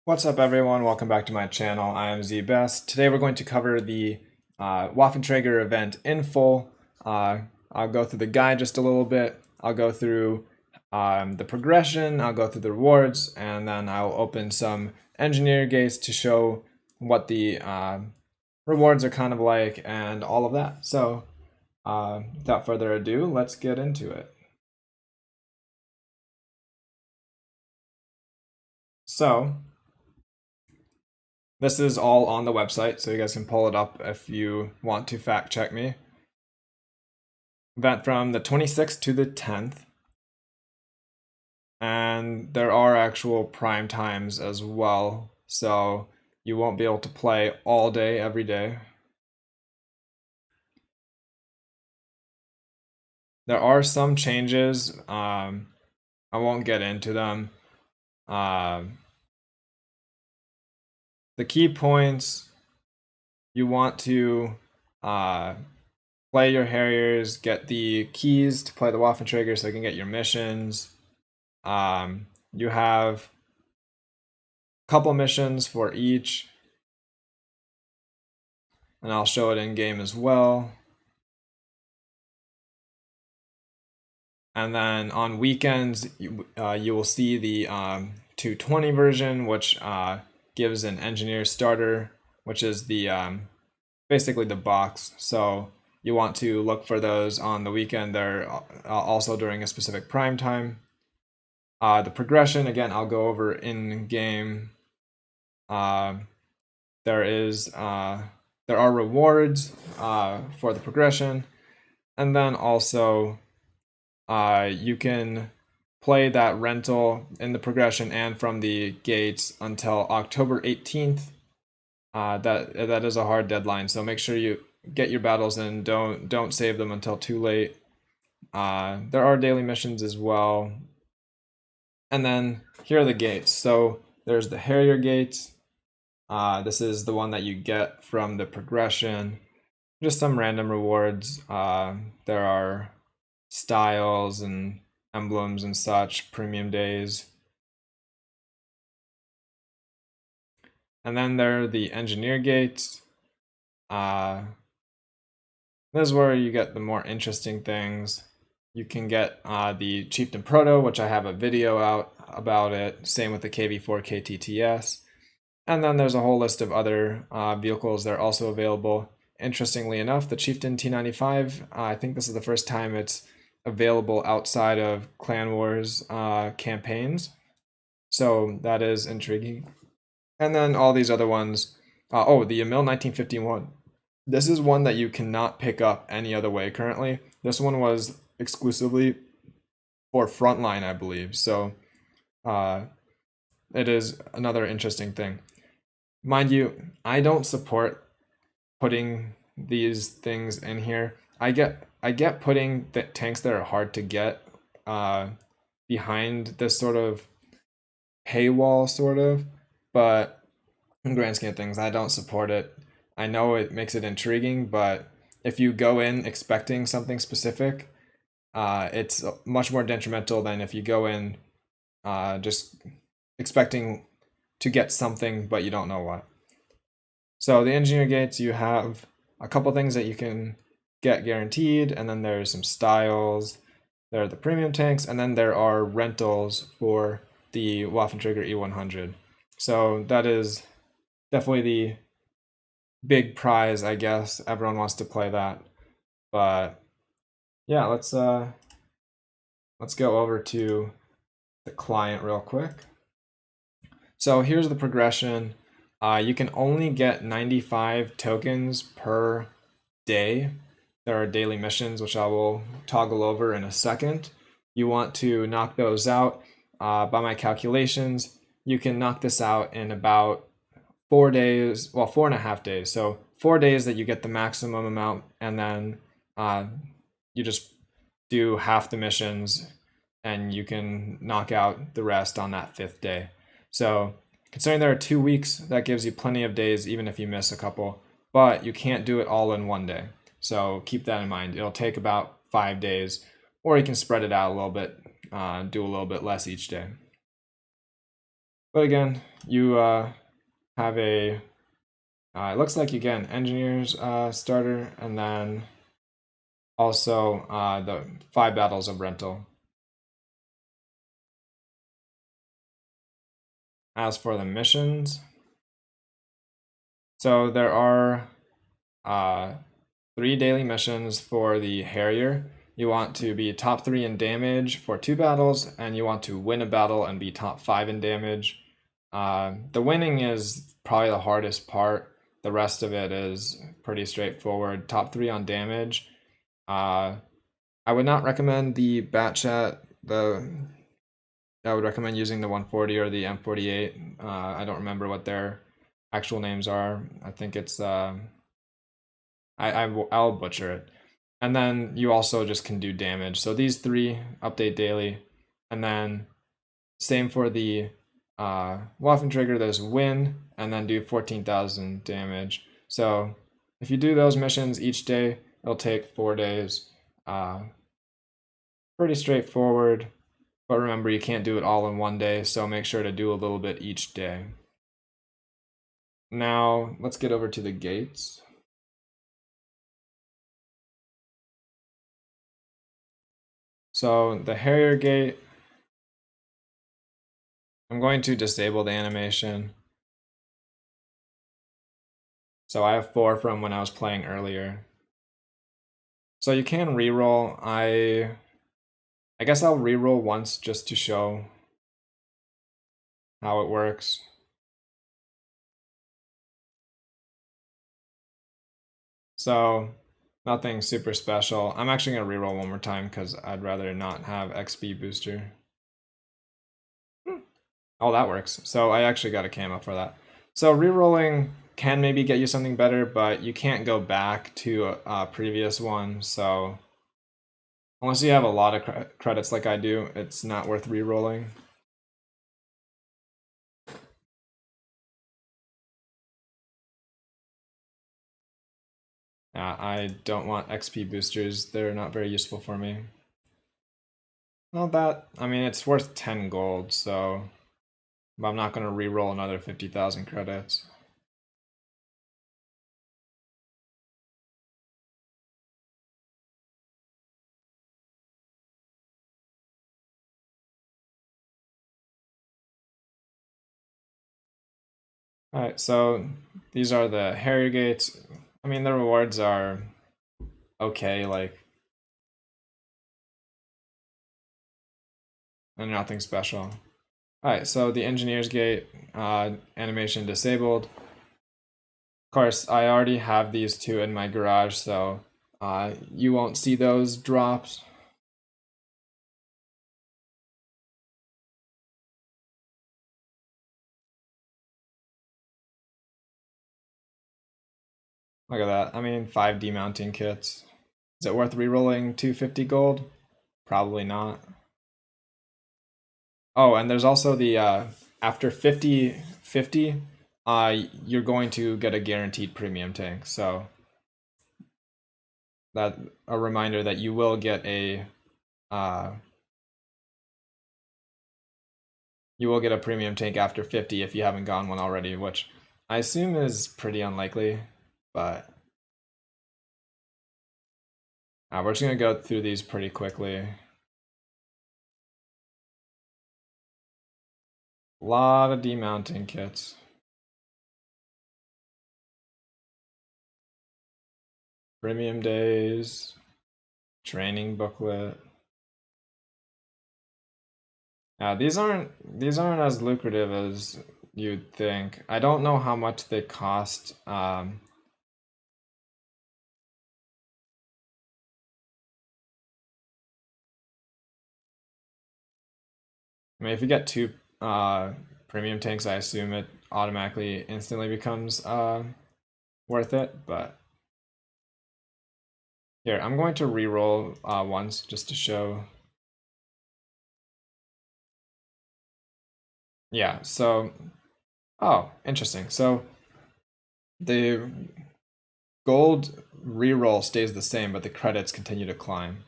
What's up everyone, welcome back to my channel. I am ZBest. Today we're going to cover the Waffentrager event in full. I'll go through the guide just a little bit. I'll go through the progression, I'll go through the rewards, and then I'll open some engineer gates to show what the rewards are kind of like and all of that. So without further ado, let's get into it. So this is all on the website, so you guys can pull it up if you want to fact check me. Event from the 26th to the 10th. And there are actual prime times as well, so you won't be able to play all day, every day. There are some changes. I won't get into them. The key points, you want to play your Harriers, get the keys to play the Waffentrager so you can get your missions. You have a couple missions for each, and I'll show it in game as well. And then on weekends, you will see the 220 version, which gives an engineer starter, which is the basically the box. So you want to look for those on the weekend. They're also during a specific prime time. The progression, again, I'll go over in game. There are rewards for the progression, and then also you can play that rental in the progression and from the gates until October 18th. That is a hard deadline, so make sure you get your battles in. Don't save them until too late. There are daily missions as well. And then here are the gates. So there's the Harrier gates. This is the one that you get from the progression. Just some random rewards. There are styles and emblems and such, premium days. And then there are the engineer gates. This is where you get the more interesting things. You can get the Chieftain Proto, which I have a video out about it. Same with the KV4 KTTS. And then there's a whole list of other vehicles that are also available. Interestingly enough, the Chieftain T95, I think this is the first time it's available outside of Clan Wars campaigns. So that is intriguing. And then all these other ones. The Emil 1951. This is one that you cannot pick up any other way currently. This one was exclusively for Frontline, I believe. So it is another interesting thing. Mind you, I don't support putting these things in here. I get putting the tanks that are hard to get behind this sort of paywall, sort of, but in grand scheme of things, I don't support it. I know it makes it intriguing, but if you go in expecting something specific, it's much more detrimental than if you go in just expecting to get something, but you don't know what. So the engineer gates, you have a couple things that you can get guaranteed, and then there's some styles. There are the premium tanks, and then there are rentals for the Waffentrager E100. So that is definitely the big prize, I guess. Everyone wants to play that. But yeah, let's go over to the client real quick. So here's the progression. You can only get 95 tokens per day. There are daily missions, which I will toggle over in a second. You want to knock those out. By my calculations, you can knock this out in about 4 days, well, 4.5 days. So 4 days that you get the maximum amount, and then you just do half the missions, and you can knock out the rest on that 5th day. So considering there are 2 weeks, that gives you plenty of days, even if you miss a couple, but you can't do it all in one day. So keep that in mind. It'll take about 5 days, or you can spread it out a little bit, do a little bit less each day. But again, you have a, it looks like you get an engineer's starter, and then also the 5 battles of rental. As for the missions, so there are 3 daily missions for the Harrier. You want to be top 3 in damage for 2 battles, and you want to win a battle and be top 5 in damage. The winning is probably the hardest part. The rest of it is pretty straightforward. Top 3 on damage. I would not recommend the bat chat. I would recommend using the 140 or the M48. I don't remember what their actual names are. I think it's I'll butcher it. And then you also just can do damage. So these 3 update daily, and then same for the Waffentrager. There's win and then do 14,000 damage. So if you do those missions each day, it'll take 4 days. Pretty straightforward, but remember you can't do it all in one day, so make sure to do a little bit each day. Now let's get over to the gates. So the Harrier gate, I'm going to disable the animation. So I have 4 from when I was playing earlier. So you can reroll. I guess I'll reroll once just to show how it works. So nothing super special. I'm actually gonna reroll one more time because I'd rather not have XP booster. Oh, that works. So I actually got a camo for that. So rerolling can maybe get you something better, but you can't go back to a previous one. So unless you have a lot of credits like I do, it's not worth rerolling. I don't want XP boosters. They're not very useful for me. Well, I mean, it's worth 10 gold, so but I'm not going to re-roll another 50,000 credits. Alright, so these are the Harrier gates. I mean, the rewards are okay, like, and nothing special. Alright, so the Engineer's Gate, animation disabled. Of course, I already have these 2 in my garage, so you won't see those dropped. Look at that. I mean, 5 demounting kits. Is it worth re-rolling 250 gold? Probably not. Oh, and there's also the after 50, you're going to get a guaranteed premium tank. So that a reminder that you will get a premium tank after 50 if you haven't gotten one already, which I assume is pretty unlikely, but we're just gonna go through these pretty quickly. A lot of demounting kits. Premium days, training booklet. These aren't as lucrative as you'd think. I don't know how much they cost. I mean, if you get 2 premium tanks, I assume it automatically instantly becomes worth it. But here, I'm going to re-roll once just to show. Yeah. So, oh, interesting. So the gold re-roll stays the same, but the credits continue to climb.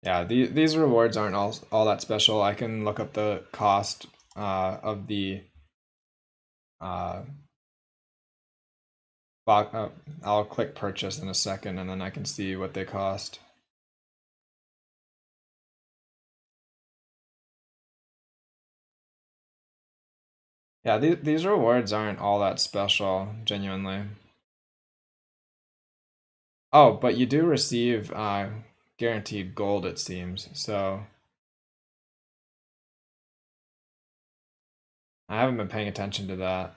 Yeah, these rewards aren't all that special. I can look up the cost of the uh, I'll click purchase in a second and then I can see what they cost. Yeah, these rewards aren't all that special, genuinely. Oh, but you do receive guaranteed gold, it seems. So I haven't been paying attention to that.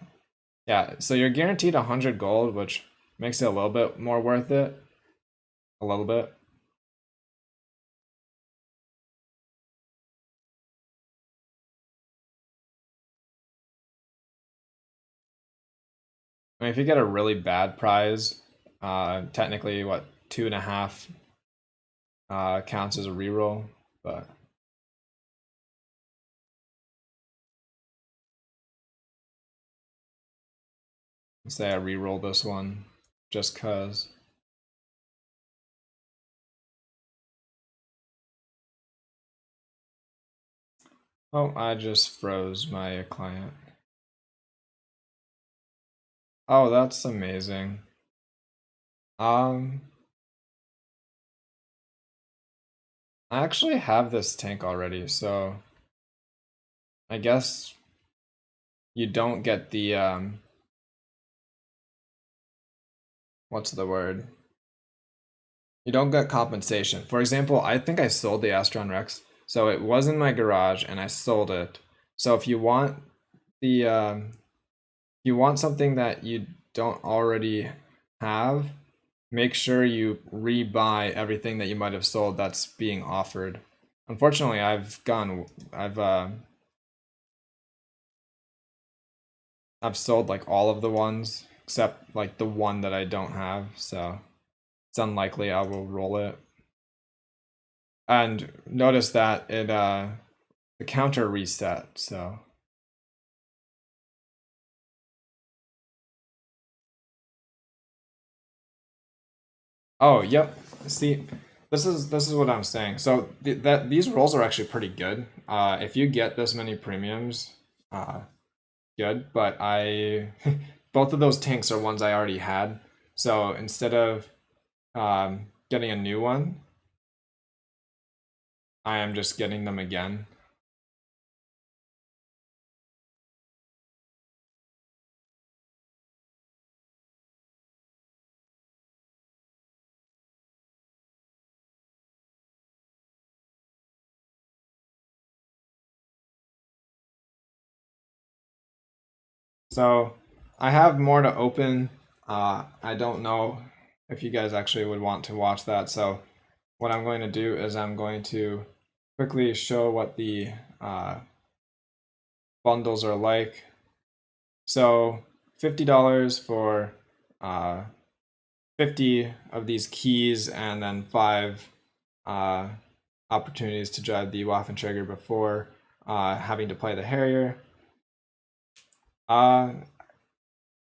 Yeah, so you're guaranteed 100 gold, which makes it a little bit more worth it. A little bit. I mean, if you get a really bad prize, technically, what, 2.5 counts as a reroll, but say I reroll this one just cause. Oh, I just froze my client. Oh, that's amazing. Um, I actually have this tank already, so I guess you don't get the what's the word? You don't get compensation. For example, I think I sold the Astron Rex, so it was in my garage and I sold it. So if you want the you want something that you don't already have, make sure you rebuy everything that you might have sold that's being offered. Unfortunately, I've sold like all of the ones except like the one that I don't have, so it's unlikely I will roll it. And notice that the counter reset, so oh, yep. See, this is what I'm saying. So that these rolls are actually pretty good. If you get this many premiums, good. But I both of those tanks are ones I already had. So instead of getting a new one, I am just getting them again. So I have more to open. I don't know if you guys actually would want to watch that. So what I'm going to do is I'm going to quickly show what the bundles are like. So $50 for 50 of these keys and then 5 uh, opportunities to drive the Waffentrager before having to play the Harrier. Uh,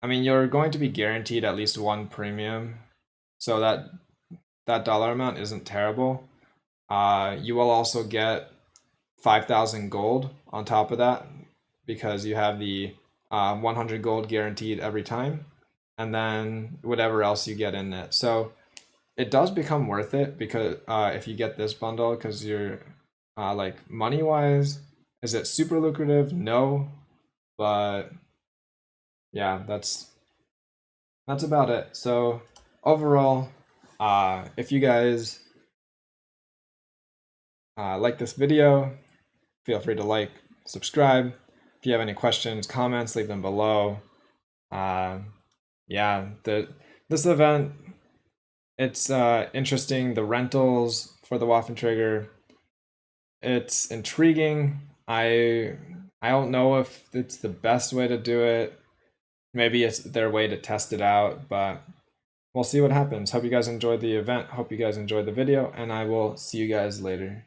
I mean, you're going to be guaranteed at least one premium, so that dollar amount isn't terrible. You will also get 5,000 gold on top of that because you have the 100 gold guaranteed every time, and then whatever else you get in it. So it does become worth it because if you get this bundle, because you're like money wise, is it super lucrative? No, but yeah, that's about it. So overall, if you guys like this video, feel free to like, subscribe. If you have any questions, comments, leave them below. Yeah, this event, it's interesting. The rentals for the Waffentrager, it's intriguing. I don't know if it's the best way to do it. Maybe it's their way to test it out, but we'll see what happens. Hope you guys enjoyed the event. Hope you guys enjoyed the video, and I will see you guys later.